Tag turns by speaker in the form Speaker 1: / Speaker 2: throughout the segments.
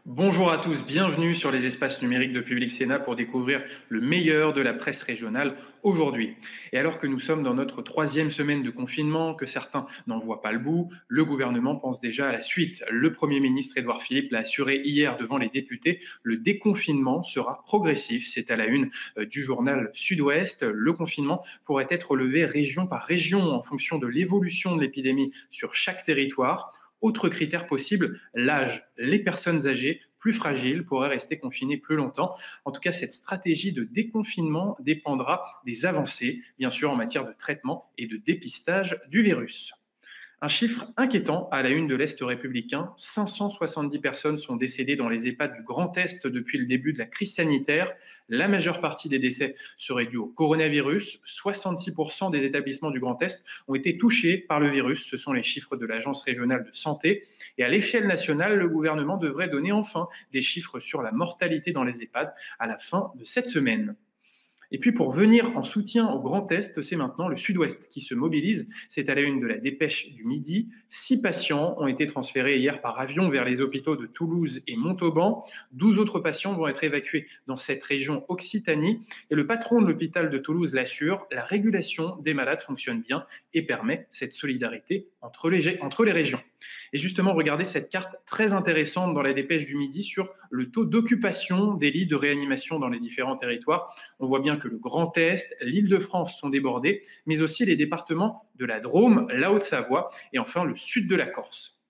Speaker 1: Bonjour à tous, bienvenue sur les espaces numériques de Public Sénat pour découvrir le meilleur de la presse régionale aujourd'hui. Et alors que nous sommes dans notre troisième semaine de confinement, que certains n'en voient pas le bout, le gouvernement pense déjà à la suite. Le Premier ministre Édouard Philippe l'a assuré hier devant les députés, le déconfinement sera progressif. C'est à la une du journal Sud-Ouest. Le confinement pourrait être levé région par région en fonction de l'évolution de l'épidémie sur chaque territoire. Autre critère possible, l'âge. Les personnes âgées, plus fragiles, pourraient rester confinées plus longtemps. En tout cas, cette stratégie de déconfinement dépendra des avancées, bien sûr, en matière de traitement et de dépistage du virus. Un chiffre inquiétant à la une de l'Est républicain, 570 personnes sont décédées dans les EHPAD du Grand Est depuis le début de la crise sanitaire. La majeure partie des décès serait due au coronavirus. 66% des établissements du Grand Est ont été touchés par le virus. Ce sont les chiffres de l'Agence régionale de santé. Et à l'échelle nationale, le gouvernement devrait donner enfin des chiffres sur la mortalité dans les EHPAD à la fin de cette semaine. Et puis pour venir en soutien au Grand Est, c'est maintenant le Sud-Ouest qui se mobilise. C'est à la une de la dépêche du midi. 6 patients ont été transférés hier par avion vers les hôpitaux de Toulouse et Montauban. 12 autres patients vont être évacués dans cette région Occitanie. Et le patron de l'hôpital de Toulouse l'assure, la régulation des malades fonctionne bien et permet cette solidarité entre les régions. Et justement, regardez cette carte très intéressante dans la dépêche du midi sur le taux d'occupation des lits de réanimation dans les différents territoires. On voit bien que le Grand Est, l'Île-de-France sont débordés, mais aussi les départements de la Drôme, la Haute-Savoie et enfin le sud de la Corse.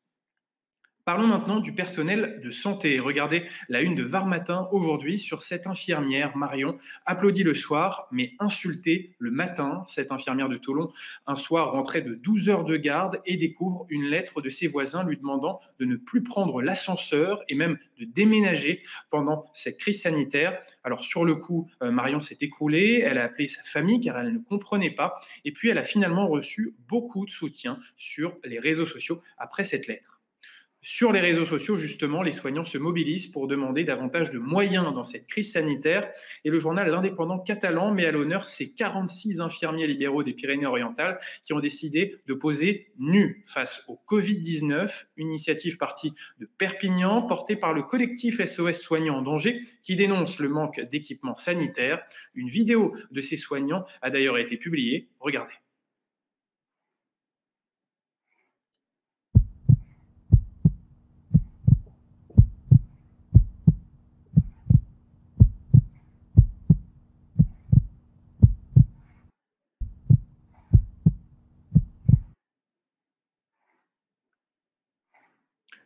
Speaker 1: Parlons maintenant du personnel de santé. Regardez la une de Var Matin aujourd'hui sur cette infirmière, Marion, applaudie le soir, mais insultée le matin. Cette infirmière de Toulon, un soir, rentrait de 12 heures de garde et découvre une lettre de ses voisins lui demandant de ne plus prendre l'ascenseur et même de déménager pendant cette crise sanitaire. Alors sur le coup, Marion s'est écroulée, elle a appelé sa famille car elle ne comprenait pas et puis elle a finalement reçu beaucoup de soutien sur les réseaux sociaux après cette lettre. Sur les réseaux sociaux, justement, les soignants se mobilisent pour demander davantage de moyens dans cette crise sanitaire. Et le journal L'Indépendant catalan met à l'honneur ces 46 infirmiers libéraux des Pyrénées-Orientales qui ont décidé de poser nus face au Covid-19, une initiative partie de Perpignan, portée par le collectif SOS Soignants en danger, qui dénonce le manque d'équipements sanitaires. Une vidéo de ces soignants a d'ailleurs été publiée. Regardez.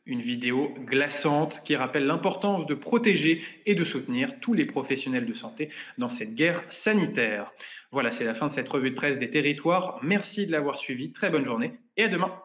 Speaker 1: Une vidéo glaçante qui rappelle l'importance de protéger et de soutenir tous les professionnels de santé dans cette guerre sanitaire. Voilà, c'est la fin de cette revue de presse des territoires. Merci de l'avoir suivi. Très bonne journée et à demain.